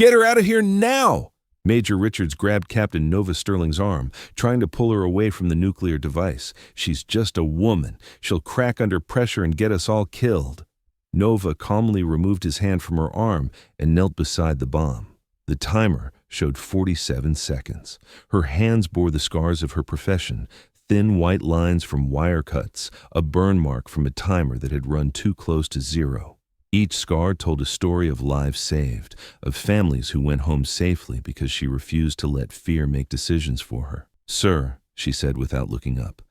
Get her out of here now! Major Richards grabbed Captain Nova Sterling's arm, trying to pull her away from the nuclear device. She's just a woman. She'll crack under pressure and get us all killed. Nova calmly removed his hand from her arm and knelt beside the bomb. The timer showed 47 seconds. Her hands bore the scars of her profession, thin white lines from wire cuts, a burn mark from a timer that had run too close to zero. Each scar told a story of lives saved, of families who went home safely because she refused to let fear make decisions for her. "Sir," she said without looking up,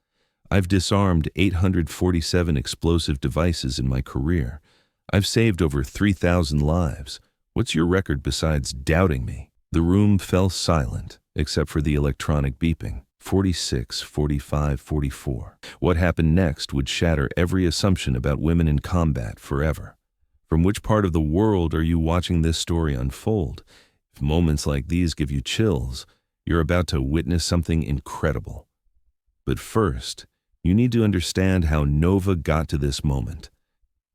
"I've disarmed 847 explosive devices in my career. I've saved over 3,000 lives. What's your record besides doubting me?" The room fell silent, except for the electronic beeping. 46, 45, 44. What happened next would shatter every assumption about women in combat forever. From which part of the world are you watching this story unfold? If moments like these give you chills, you're about to witness something incredible. But first, you need to understand how Nova got to this moment.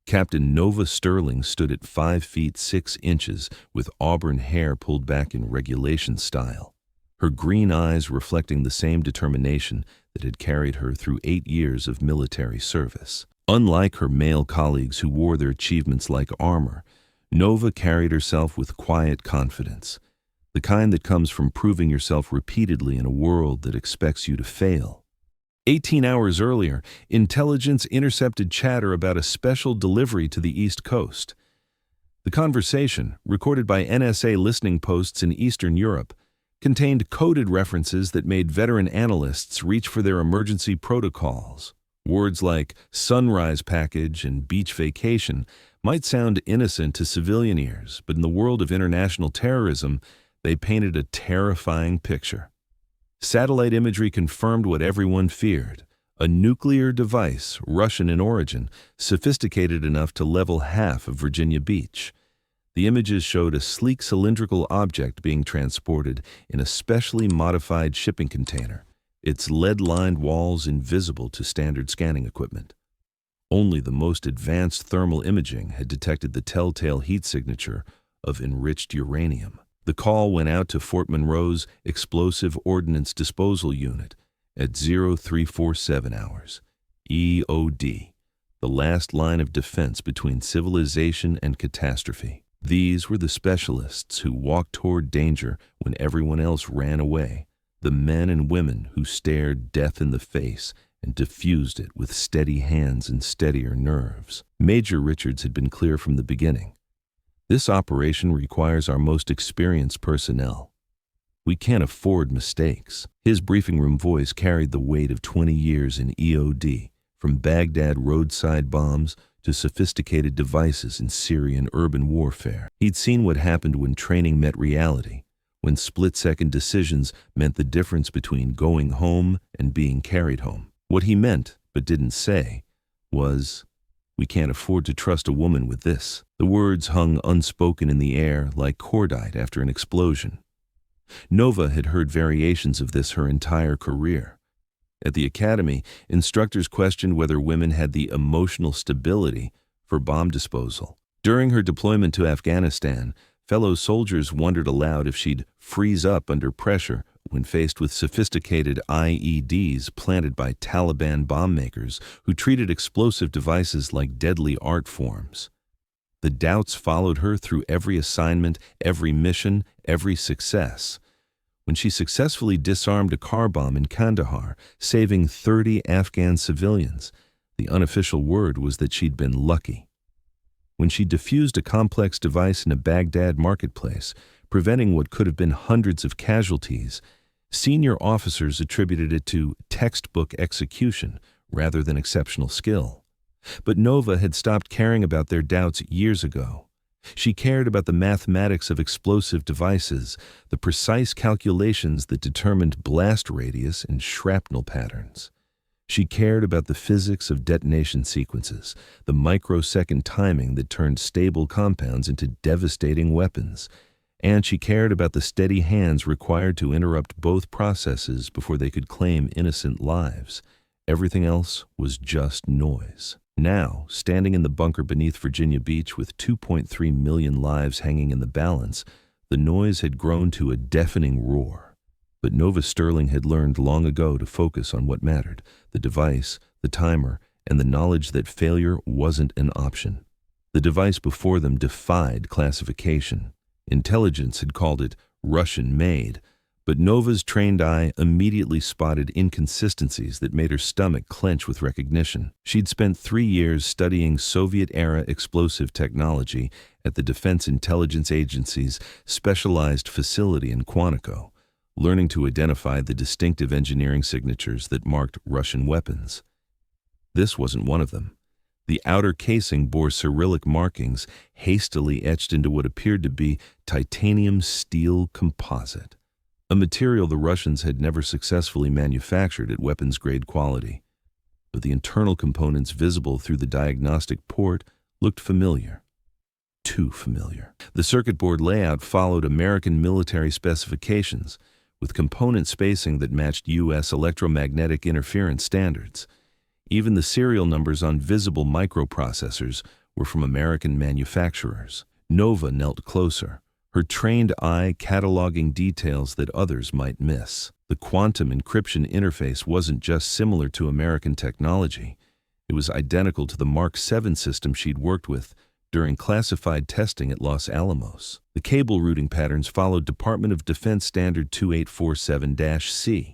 Captain Nova Sterling stood at 5 feet 6 inches with auburn hair pulled back in regulation style, her green eyes reflecting the same determination that had carried her through 8 years of military service. Unlike her male colleagues who wore their achievements like armor, Nova carried herself with quiet confidence, the kind that comes from proving yourself repeatedly in a world that expects you to fail. 18 hours earlier, intelligence intercepted chatter about a special delivery to the East Coast. The conversation, recorded by NSA listening posts in Eastern Europe, contained coded references that made veteran analysts reach for their emergency protocols. Words like sunrise package and beach vacation might sound innocent to civilian ears, but in the world of international terrorism, they painted a terrifying picture. Satellite imagery confirmed what everyone feared: a nuclear device, Russian in origin, sophisticated enough to level half of Virginia Beach. The images showed a sleek cylindrical object being transported in a specially modified shipping container, its lead-lined walls invisible to standard scanning equipment. Only the most advanced thermal imaging had detected the telltale heat signature of enriched uranium. The call went out to Fort Monroe's Explosive Ordnance Disposal Unit at 0347 hours, EOD, the last line of defense between civilization and catastrophe. These were the specialists who walked toward danger when everyone else ran away, the men and women who stared death in the face and diffused it with steady hands and steadier nerves. Major Richards had been clear from the beginning. This operation requires our most experienced personnel. We can't afford mistakes. His briefing room voice carried the weight of 20 years in EOD, from Baghdad roadside bombs to sophisticated devices in Syrian urban warfare. He'd seen what happened when training met reality, when split-second decisions meant the difference between going home and being carried home. What he meant, but didn't say, was, "We can't afford to trust a woman with this." The words hung unspoken in the air like cordite after an explosion. Nova had heard variations of this her entire career. At the academy, instructors questioned whether women had the emotional stability for bomb disposal. During her deployment to Afghanistan, fellow soldiers wondered aloud if she'd freeze up under pressure when faced with sophisticated IEDs planted by Taliban bomb makers who treated explosive devices like deadly art forms. The doubts followed her through every assignment, every mission, every success. When she successfully disarmed a car bomb in Kandahar, saving 30 Afghan civilians, the unofficial word was that she'd been lucky. When she defused a complex device in a Baghdad marketplace, preventing what could have been hundreds of casualties, senior officers attributed it to textbook execution rather than exceptional skill. But Nova had stopped caring about their doubts years ago. She cared about the mathematics of explosive devices, the precise calculations that determined blast radius and shrapnel patterns. She cared about the physics of detonation sequences, the microsecond timing that turned stable compounds into devastating weapons. And she cared about the steady hands required to interrupt both processes before they could claim innocent lives. Everything else was just noise. Now, standing in the bunker beneath Virginia Beach with 2.3 million lives hanging in the balance, The noise had grown to a deafening roar. But Nova Sterling had learned long ago to focus on what mattered: the device, the timer, and the knowledge that failure wasn't an option. The device before them defied classification. Intelligence had called it Russian-made, but Nova's trained eye immediately spotted inconsistencies that made her stomach clench with recognition. She'd spent 3 years studying Soviet-era explosive technology at the Defense Intelligence Agency's specialized facility in Quantico, learning to identify the distinctive engineering signatures that marked Russian weapons. This wasn't one of them. The outer casing bore Cyrillic markings hastily etched into what appeared to be titanium steel composite, a material the Russians had never successfully manufactured at weapons-grade quality. But the internal components visible through the diagnostic port looked familiar. Too familiar. The circuit board layout followed American military specifications, with component spacing that matched U.S. electromagnetic interference standards. Even the serial numbers on visible microprocessors were from American manufacturers. Nova knelt closer, her trained eye cataloging details that others might miss. The quantum encryption interface wasn't just similar to American technology. It was identical to the Mark VII system she'd worked with during classified testing at Los Alamos. The cable routing patterns followed Department of Defense Standard 2847-C,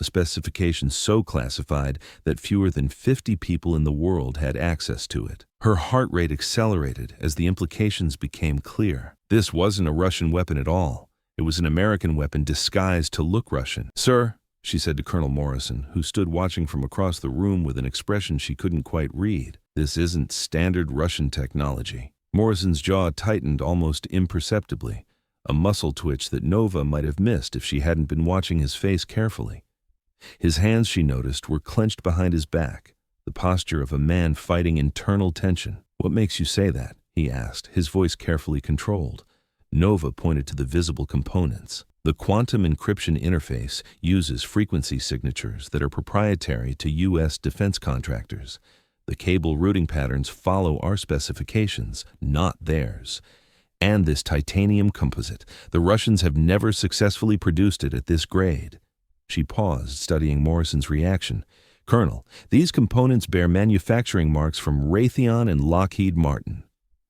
a specification so classified that fewer than 50 people in the world had access to it. Her heart rate accelerated as the implications became clear. This wasn't a Russian weapon at all. It was an American weapon disguised to look Russian. "Sir," she said to Colonel Morrison, who stood watching from across the room with an expression she couldn't quite read, "this isn't standard Russian technology." Morrison's jaw tightened almost imperceptibly, a muscle twitch that Nova might have missed if she hadn't been watching his face carefully. His hands, she noticed, were clenched behind his back, the posture of a man fighting internal tension. "What makes you say that?" he asked, his voice carefully controlled. Nova pointed to the visible components. The quantum encryption interface uses frequency signatures that are proprietary to U.S. defense contractors. The cable routing patterns follow our specifications, not theirs. And this titanium composite, the Russians have never successfully produced it at this grade. She paused, studying Morrison's reaction. "Colonel, these components bear manufacturing marks from Raytheon and Lockheed Martin.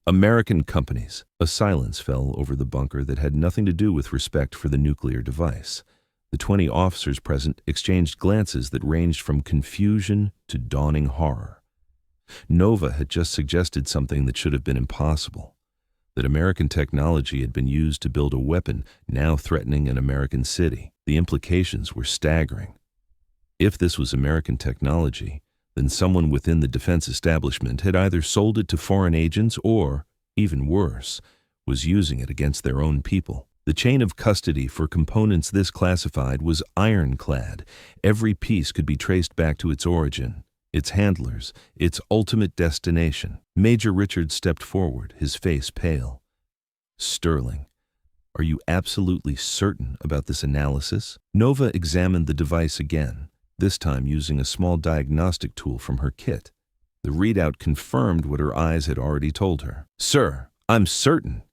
American companies." A silence fell over the bunker that had nothing to do with respect for the nuclear device. The 20 officers present exchanged glances that ranged from confusion to dawning horror. Nova had just suggested something that should have been impossible: that American technology had been used to build a weapon now threatening an American city. The implications were staggering. If this was American technology, then someone within the defense establishment had either sold it to foreign agents or, even worse, was using it against their own people. The chain of custody for components this classified was ironclad. Every piece could be traced back to its origin, its handlers, its ultimate destination. Major Richard stepped forward, his face pale. "Sterling, are you absolutely certain about this analysis?" Nova examined the device again, this time using a small diagnostic tool from her kit. The readout confirmed what her eyes had already told her. "Sir, I'm certain.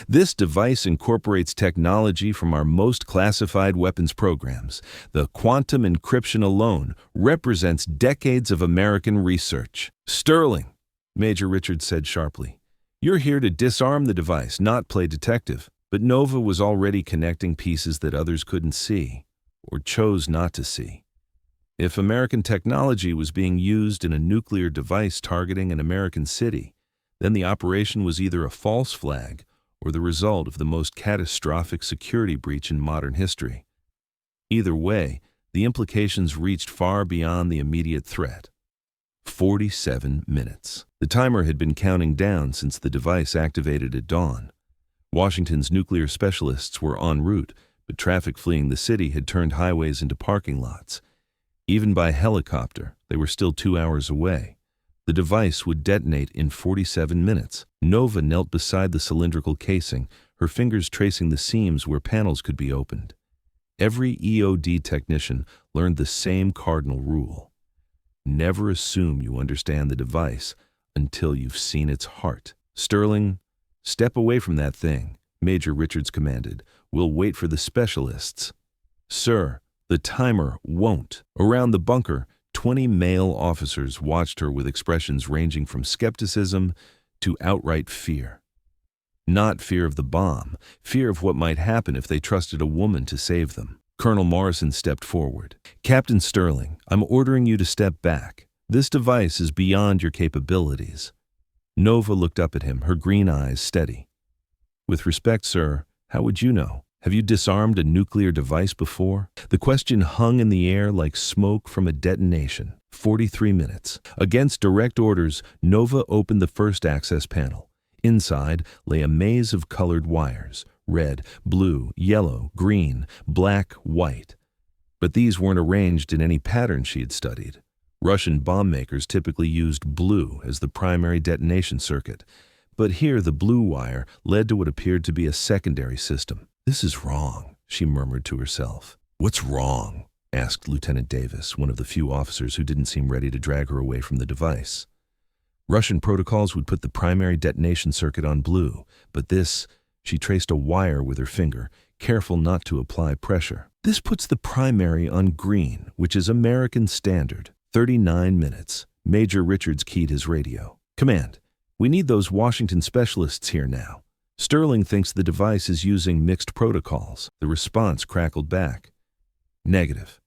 This device incorporates technology from our most classified weapons programs. The quantum encryption alone represents decades of American research." "Sterling," Major Richard said sharply, "you're here to disarm the device, not play detective." But Nova was already connecting pieces that others couldn't see, or chose not to see. If American technology was being used in a nuclear device targeting an American city, then the operation was either a false flag or the result of the most catastrophic security breach in modern history. Either way, the implications reached far beyond the immediate threat. 47 minutes. The timer had been counting down since the device activated at dawn. Washington's nuclear specialists were en route, but traffic fleeing the city had turned highways into parking lots. Even by helicopter, they were still 2 hours away. The device would detonate in 47 minutes. Nova knelt beside the cylindrical casing, her fingers tracing the seams where panels could be opened. Every EOD technician learned the same cardinal rule: never assume you understand the device until you've seen its heart. "Sterling, step away from that thing," Major Richards commanded. "We'll wait for the specialists." "Sir, the timer won't." Around the bunker, 20 male officers watched her with expressions ranging from skepticism to outright fear. Not fear of the bomb, fear of what might happen if they trusted a woman to save them. Colonel Morrison stepped forward. "Captain Sterling, I'm ordering you to step back. This device is beyond your capabilities." Nova looked up at him, her green eyes steady. "With respect, sir, how would you know? Have you disarmed a nuclear device before?" The question hung in the air like smoke from a detonation. 43 minutes. Against direct orders, Nova opened the first access panel. Inside lay a maze of colored wires: red, blue, yellow, green, black, white. But these weren't arranged in any pattern she had studied. Russian bomb makers typically used blue as the primary detonation circuit, but here the blue wire led to what appeared to be a secondary system. "This is wrong," she murmured to herself. "What's wrong?" asked Lieutenant Davis, one of the few officers who didn't seem ready to drag her away from the device. Russian protocols would put the primary detonation circuit on blue, but this, she traced a wire with her finger, careful not to apply pressure. "This puts the primary on green, which is American standard." 39 minutes. Major Richards keyed his radio. "Command, we need those Washington specialists here now. Sterling thinks the device is using mixed protocols." The response crackled back. "Negative.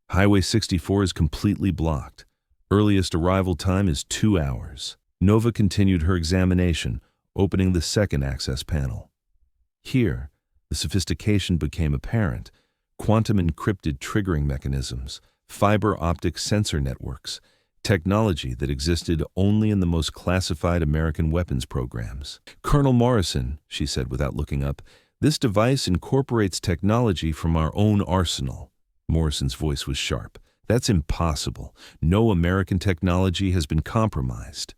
Highway 64 is completely blocked. Earliest arrival time is 2 hours." Nova continued her examination, opening the second access panel. Here, the sophistication became apparent. Quantum encrypted triggering mechanisms, fiber optic sensor networks, technology that existed only in the most classified American weapons programs. "Colonel Morrison," she said without looking up, "this device incorporates technology from our own arsenal." Morrison's voice was sharp. "That's impossible. No American technology has been compromised."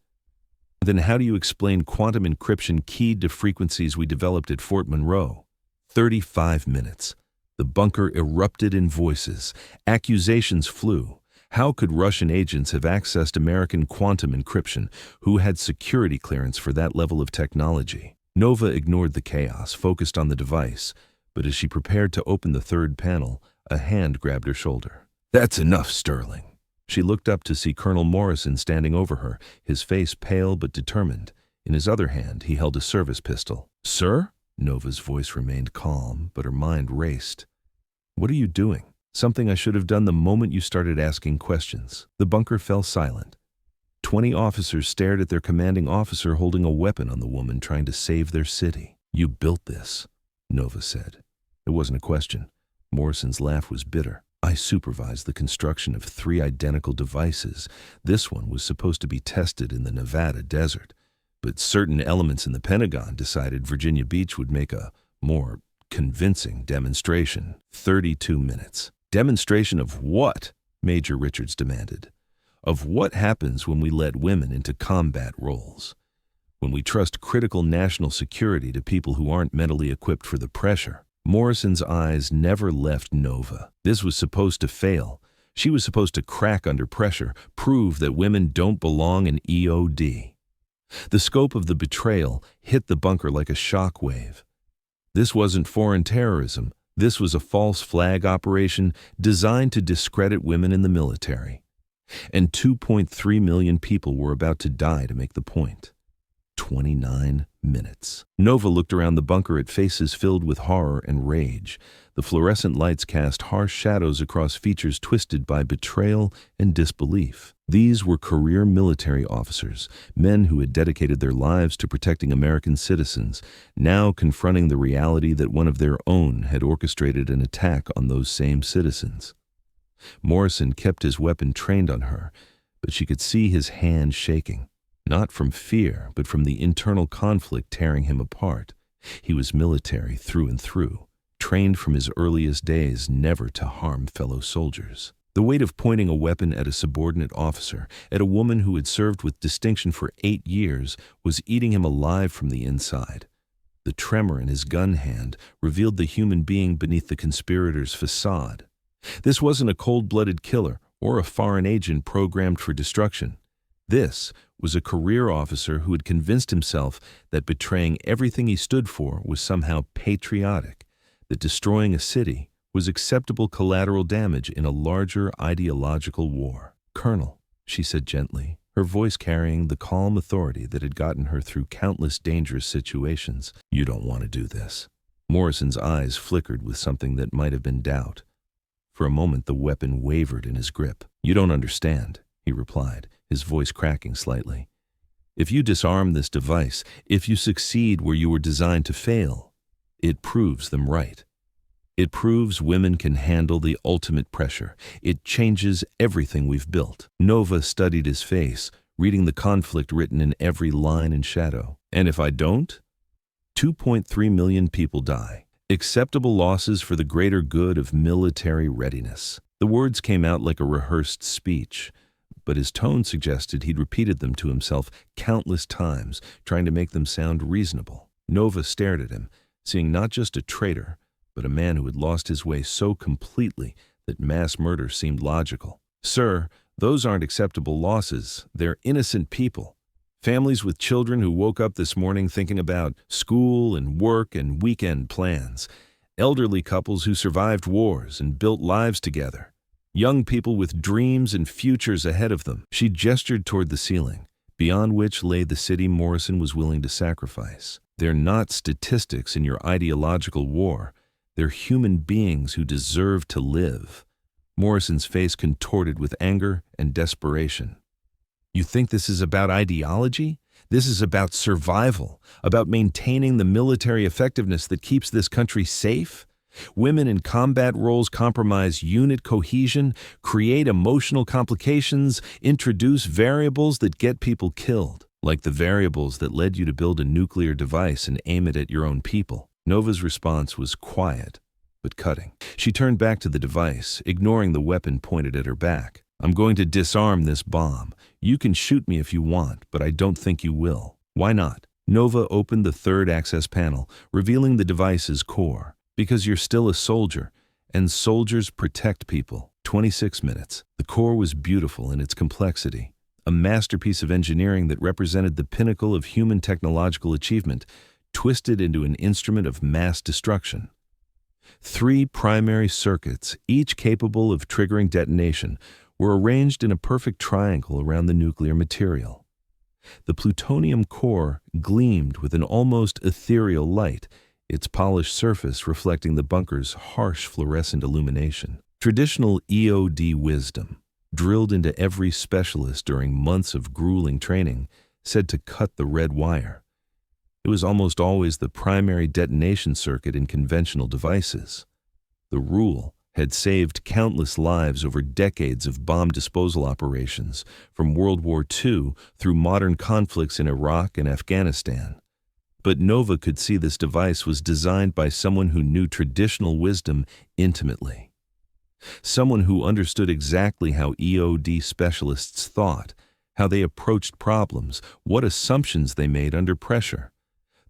"Then how do you explain quantum encryption keyed to frequencies we developed at Fort Monroe?" 35 minutes. The bunker erupted in voices. Accusations flew. How could Russian agents have accessed American quantum encryption? Who had security clearance for that level of technology? Nova ignored the chaos, focused on the device, but as she prepared to open the third panel, a hand grabbed her shoulder. "That's enough, Sterling." She looked up to see Colonel Morrison standing over her, his face pale but determined. In his other hand, he held a service pistol. "Sir?" Nova's voice remained calm, but her mind raced. "What are you doing?" "Something I should have done the moment you started asking questions." The bunker fell silent. 20 officers stared at their commanding officer holding a weapon on the woman trying to save their city. "You built this," Nova said. It wasn't a question. Morrison's laugh was bitter. "I supervised the construction of 3 identical devices. This one was supposed to be tested in the Nevada desert, but certain elements in the Pentagon decided Virginia Beach would make a more convincing demonstration." 32 minutes. "Demonstration of what?" Major Richards demanded. "Of what happens when we let women into combat roles. When we trust critical national security to people who aren't mentally equipped for the pressure." Morrison's eyes never left Nova. This was supposed to fail. She was supposed to crack under pressure, prove that women don't belong in EOD. The scope of the betrayal hit the bunker like a shock wave. This wasn't foreign terrorism. This was a false flag operation designed to discredit women in the military. And 2.3 million people were about to die to make the point. 29 minutes. Nova looked around the bunker at faces filled with horror and rage. The fluorescent lights cast harsh shadows across features twisted by betrayal and disbelief. These were career military officers, men who had dedicated their lives to protecting American citizens, now confronting the reality that one of their own had orchestrated an attack on those same citizens. Morrison kept his weapon trained on her, but she could see his hand shaking. Not from fear, but from the internal conflict tearing him apart. He was military through and through, trained from his earliest days never to harm fellow soldiers. The weight of pointing a weapon at a subordinate officer, at a woman who had served with distinction for 8 years, was eating him alive from the inside. The tremor in his gun hand revealed the human being beneath the conspirator's facade. This wasn't a cold-blooded killer or a foreign agent programmed for destruction. This was a career officer who had convinced himself that betraying everything he stood for was somehow patriotic, that destroying a city was acceptable collateral damage in a larger ideological war. "Colonel," she said gently, her voice carrying the calm authority that had gotten her through countless dangerous situations, "you don't want to do this." Morrison's eyes flickered with something that might have been doubt. For a moment the weapon wavered in his grip. "You don't understand," he replied, his voice cracking slightly. "If you disarm this device, if you succeed where you were designed to fail, it proves them right. It proves women can handle the ultimate pressure. It changes everything we've built." Nova studied his face, reading the conflict written in every line and shadow. "And if I don't? 2.3 million people die. Acceptable losses for the greater good of military readiness." The words came out like a rehearsed speech, but his tone suggested he'd repeated them to himself countless times, trying to make them sound reasonable. Nova stared at him, seeing not just a traitor, but a man who had lost his way so completely that mass murder seemed logical. "Sir, those aren't acceptable losses. They're innocent people. Families with children who woke up this morning thinking about school and work and weekend plans. Elderly couples who survived wars and built lives together. Young people with dreams and futures ahead of them." She gestured toward the ceiling, beyond which lay the city Morrison was willing to sacrifice. "They're not statistics in your ideological war. They're human beings who deserve to live." Morrison's face contorted with anger and desperation. "You think this is about ideology? This is about survival, about maintaining the military effectiveness that keeps this country safe? Women in combat roles compromise unit cohesion, create emotional complications, introduce variables that get people killed, like the variables that led you to build a nuclear device and aim it at your own people." Nova's response was quiet, but cutting. She turned back to the device, ignoring the weapon pointed at her back. "I'm going to disarm this bomb. You can shoot me if you want, but I don't think you will." "Why not?" Nova opened the third access panel, revealing the device's core. "Because you're still a soldier, and soldiers protect people." 26 minutes. The core was beautiful in its complexity, a masterpiece of engineering that represented the pinnacle of human technological achievement, twisted into an instrument of mass destruction. 3 primary circuits, each capable of triggering detonation, were arranged in a perfect triangle around the nuclear material. The plutonium core gleamed with an almost ethereal light, its polished surface reflecting the bunker's harsh fluorescent illumination. Traditional EOD wisdom, drilled into every specialist during months of grueling training, said to cut the red wire. It was almost always the primary detonation circuit in conventional devices. The rule had saved countless lives over decades of bomb disposal operations, from World War II through modern conflicts in Iraq and Afghanistan. But Nova could see this device was designed by someone who knew traditional wisdom intimately. Someone who understood exactly how EOD specialists thought, how they approached problems, what assumptions they made under pressure.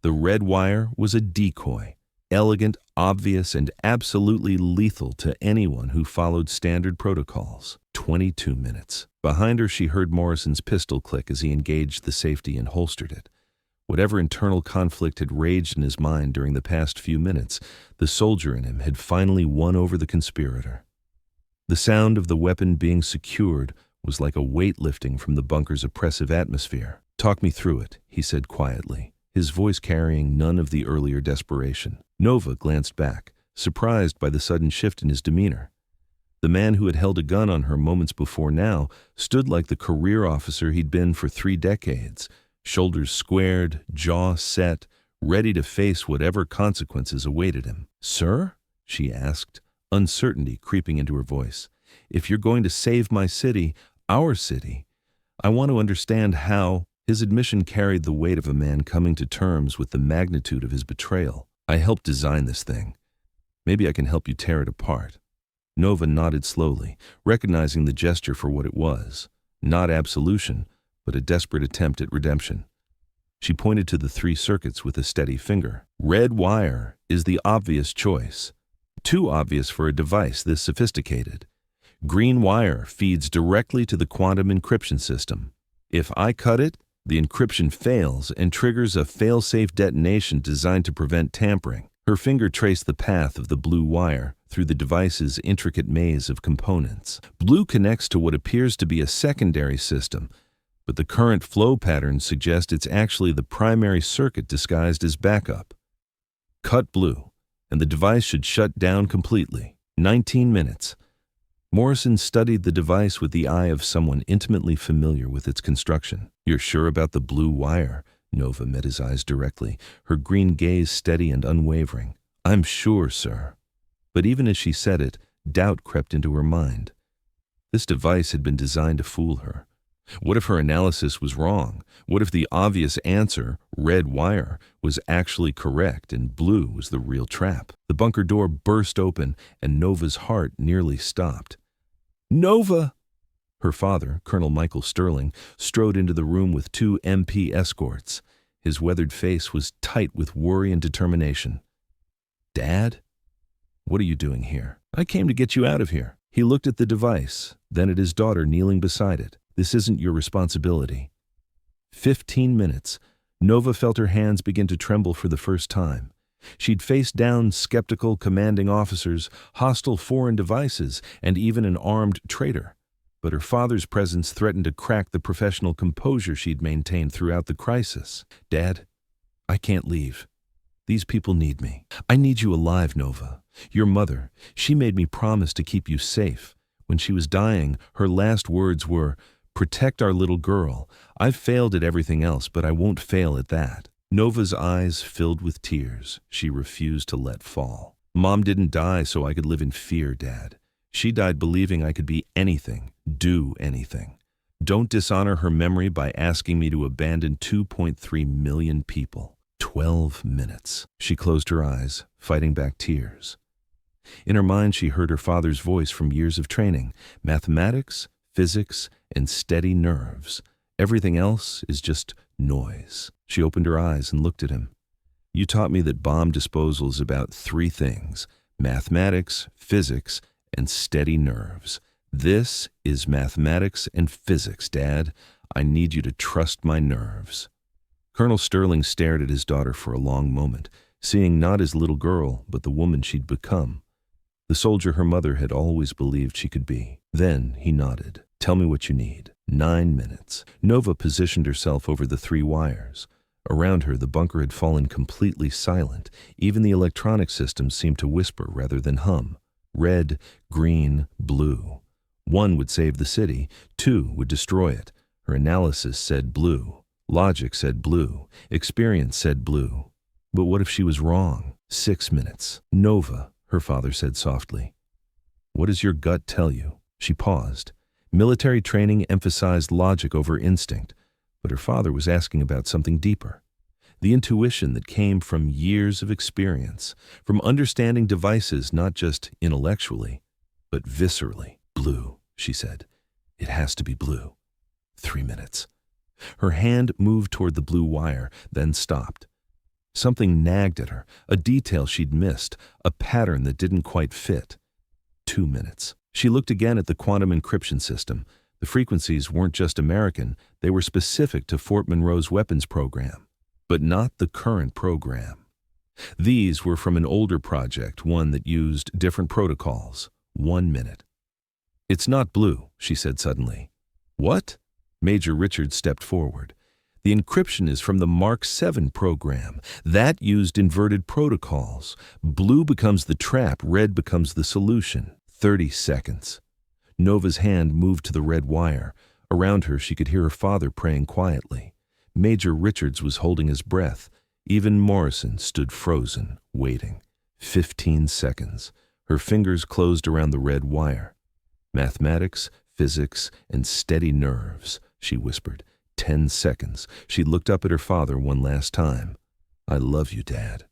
The red wire was a decoy, elegant, obvious, and absolutely lethal to anyone who followed standard protocols. 22 minutes. Behind her, she heard Morrison's pistol click as he engaged the safety and holstered it. Whatever internal conflict had raged in his mind during the past few minutes, the soldier in him had finally won over the conspirator. The sound of the weapon being secured was like a weight lifting from the bunker's oppressive atmosphere. "Talk me through it," he said quietly, his voice carrying none of the earlier desperation. Nova glanced back, surprised by the sudden shift in his demeanor. The man who had held a gun on her moments before now stood like the career officer he'd been for 3 decades, shoulders squared, jaw set, ready to face whatever consequences awaited him. "Sir?" she asked, uncertainty creeping into her voice. "If you're going to save my city, our city, I want to understand how." His admission carried the weight of a man coming to terms with the magnitude of his betrayal. "I helped design this thing. Maybe I can help you tear it apart." Nova nodded slowly, recognizing the gesture for what it was. Not absolution, but a desperate attempt at redemption. She pointed to the 3 circuits with a steady finger. "Red wire is the obvious choice. Too obvious for a device this sophisticated. Green wire feeds directly to the quantum encryption system. If I cut it, the encryption fails and triggers a fail-safe detonation designed to prevent tampering. Her finger traced the path of the blue wire through the device's intricate maze of components. Blue connects to what appears to be a secondary system, but the current flow patterns suggest it's actually the primary circuit disguised as backup. Cut blue, and the device should shut down completely. 19 minutes. Morrison studied the device with the eye of someone intimately familiar with its construction. "You're sure about the blue wire?" Nova met his eyes directly, her green gaze steady and unwavering. "I'm sure, sir." But even as she said it, doubt crept into her mind. This device had been designed to fool her. What if her analysis was wrong? What if the obvious answer, red wire, was actually correct and blue was the real trap? The bunker door burst open and Nova's heart nearly stopped. "Nova!" Her father, Colonel Michael Sterling, strode into the room with 2 MP escorts. His weathered face was tight with worry and determination. "Dad? What are you doing here?" "I came to get you out of here." He looked at the device, then at his daughter kneeling beside it. "This isn't your responsibility." 15 minutes. Nova felt her hands begin to tremble for the first time. She'd faced down skeptical commanding officers, hostile foreign devices, and even an armed traitor. But her father's presence threatened to crack the professional composure she'd maintained throughout the crisis. "Dad, I can't leave. These people need me. I need you alive, Nova. Your mother, she made me promise to keep you safe. When she was dying, her last words were, 'Protect our little girl. I've failed at everything else, but I won't fail at that.'" Nova's eyes filled with tears she refused to let fall. "Mom didn't die so I could live in fear, Dad. She died believing I could be anything, do anything. Don't dishonor her memory by asking me to abandon 2.3 million people." 12 minutes. She closed her eyes, fighting back tears. In her mind, she heard her father's voice from years of training. Mathematics, physics, and steady nerves. Everything else is just noise. She opened her eyes and looked at him. "You taught me that bomb disposal is about 3 things: mathematics, physics, and steady nerves. This is mathematics and physics, Dad. I need you to trust my nerves." Colonel Sterling stared at his daughter for a long moment, seeing not his little girl, but the woman she'd become. The soldier her mother had always believed she could be. Then he nodded. "Tell me what you need." 9 minutes. Nova positioned herself over the 3 wires. Around her, the bunker had fallen completely silent. Even the electronic systems seemed to whisper rather than hum. Red, green, blue. 1 would save the city, 2 would destroy it. Her analysis said blue. Logic said blue. Experience said blue. But what if she was wrong? 6 minutes. "Nova," her father said softly, "what does your gut tell you?" She paused. Military training emphasized logic over instinct, but her father was asking about something deeper. The intuition that came from years of experience, from understanding devices not just intellectually, but viscerally. "Blue," she said. "It has to be blue." 3 minutes. Her hand moved toward the blue wire, then stopped. Something nagged at her, a detail she'd missed, a pattern that didn't quite fit. 2 minutes. She looked again at the quantum encryption system. The frequencies weren't just American, they were specific to Fort Monroe's weapons program. But not the current program. These were from an older project, one that used different protocols. 1 minute. "It's not blue," she said suddenly. "What?" Major Richards stepped forward. "The encryption is from the Mark 7 program. That used inverted protocols. Blue becomes the trap, red becomes the solution." 30 seconds. Nova's hand moved to the red wire. Around her, she could hear her father praying quietly. Major Richards was holding his breath. Even Morrison stood frozen, waiting. 15 seconds. Her fingers closed around the red wire. "Mathematics, physics, and steady nerves," she whispered. 10 seconds. She looked up at her father one last time. "I love you, Dad."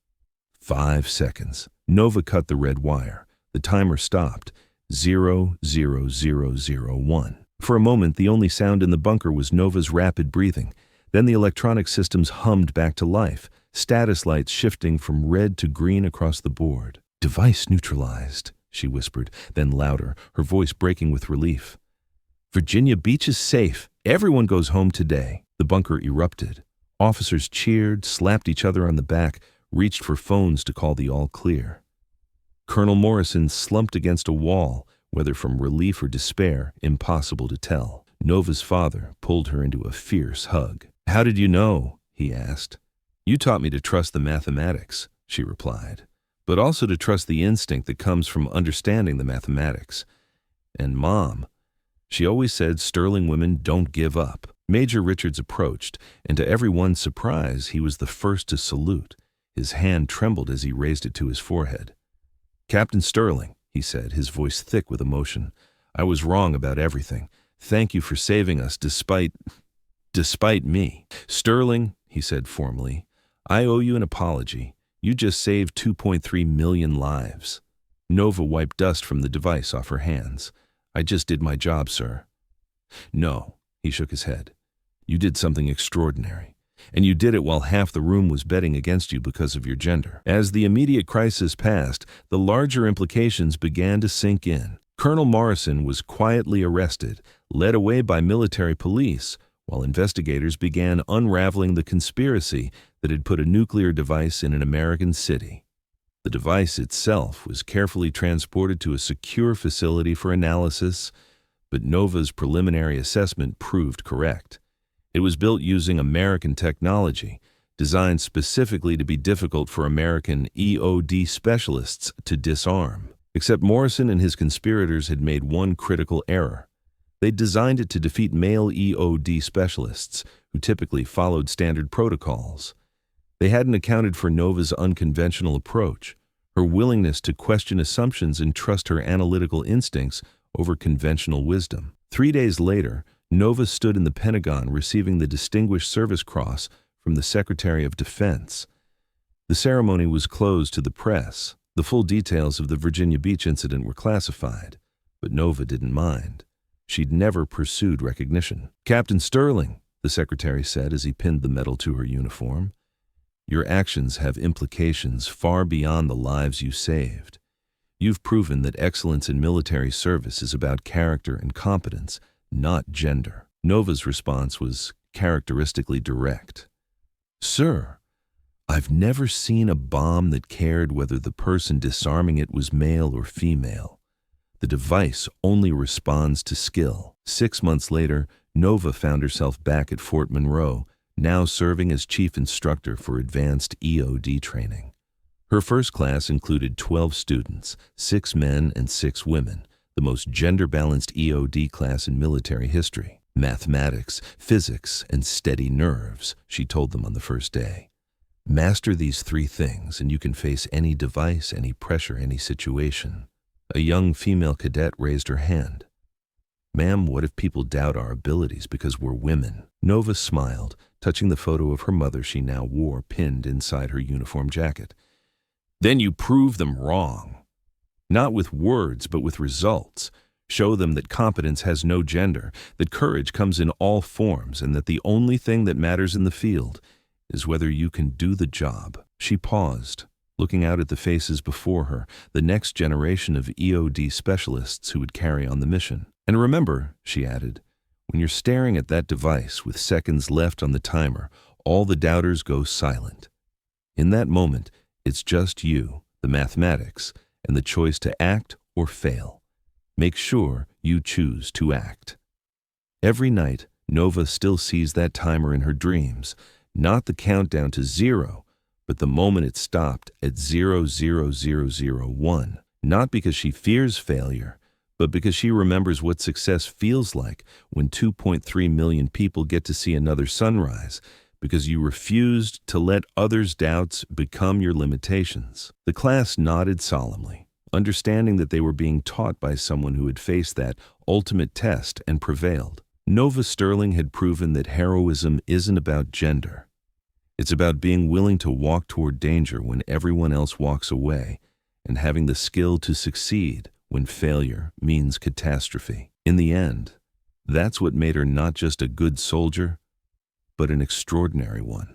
5 seconds. Nova cut the red wire. The timer stopped. 00001. For a moment, the only sound in the bunker was Nova's rapid breathing. Then the electronic systems hummed back to life, status lights shifting from red to green across the board. "Device neutralized," she whispered, then louder, her voice breaking with relief. "Virginia Beach is safe. Everyone goes home today. The bunker erupted. Officers cheered, slapped each other on the back, reached for phones to call the all clear. Colonel Morrison slumped against a wall, whether from relief or despair, impossible to tell. Nova's father pulled her into a fierce hug. "How did you know?" he asked. "You taught me to trust the mathematics," she replied, "but also to trust the instinct that comes from understanding the mathematics. And Mom, she always said sterling women don't give up." Major Richards approached, and to everyone's surprise, he was the first to salute. His hand trembled as he raised it to his forehead. "Captain Sterling," he said, his voice thick with emotion, "I was wrong about everything. Thank you for saving us despite me." "Sterling," he said formally, "I owe you an apology. You just saved 2.3 million lives." Nova wiped dust from the device off her hands. "I just did my job, sir." "No," he shook his head. "You did something extraordinary. And you did it while half the room was betting against you because of your gender." As the immediate crisis passed, the larger implications began to sink in. Colonel Morrison was quietly arrested, led away by military police, while investigators began unraveling the conspiracy that had put a nuclear device in an American city. The device itself was carefully transported to a secure facility for analysis, but Nova's preliminary assessment proved correct. It was built using American technology, designed specifically to be difficult for American EOD specialists to disarm. Except Morrison and his conspirators had made one critical error. They designed it to defeat male EOD specialists, who typically followed standard protocols. They hadn't accounted for Nova's unconventional approach, her willingness to question assumptions and trust her analytical instincts over conventional wisdom. 3 days later, Nova stood in the Pentagon receiving the Distinguished Service Cross from the Secretary of Defense. The ceremony was closed to the press. The full details of the Virginia Beach incident were classified, but Nova didn't mind. She'd never pursued recognition. "Captain Sterling," the secretary said as he pinned the medal to her uniform, "your actions have implications far beyond the lives you saved. You've proven that excellence in military service is about character and competence, not gender." Nova's response was characteristically direct. "Sir, I've never seen a bomb that cared whether the person disarming it was male or female. The device only responds to skill." 6 months later, Nova found herself back at Fort Monroe, now serving as chief instructor for advanced EOD training. Her first class included 12 students, 6 men and 6 women, the most gender-balanced EOD class in military history. "Mathematics, physics, and steady nerves," she told them on the first day. "Master these 3 things and you can face any device, any pressure, any situation." A young female cadet raised her hand. "Ma'am, what if people doubt our abilities because we're women?" Nova smiled, touching the photo of her mother she now wore pinned inside her uniform jacket. "Then you prove them wrong. Not with words, but with results. Show them that competence has no gender, that courage comes in all forms, and that the only thing that matters in the field is whether you can do the job." She paused, looking out at the faces before her, the next generation of EOD specialists who would carry on the mission. "And remember," she added, "when you're staring at that device with seconds left on the timer, all the doubters go silent. In that moment, it's just you, the mathematics, and the choice to act or fail. Make sure you choose to act." Every night, Nova still sees that timer in her dreams, not the countdown to 0, but the moment it stopped at 00001. Not because she fears failure, but because she remembers what success feels like when 2.3 million people get to see another sunrise, because you refused to let others' doubts become your limitations. The class nodded solemnly, understanding that they were being taught by someone who had faced that ultimate test and prevailed. Nova Sterling had proven that heroism isn't about gender. It's about being willing to walk toward danger when everyone else walks away, and having the skill to succeed when failure means catastrophe. In the end, that's what made her not just a good soldier, but an extraordinary one.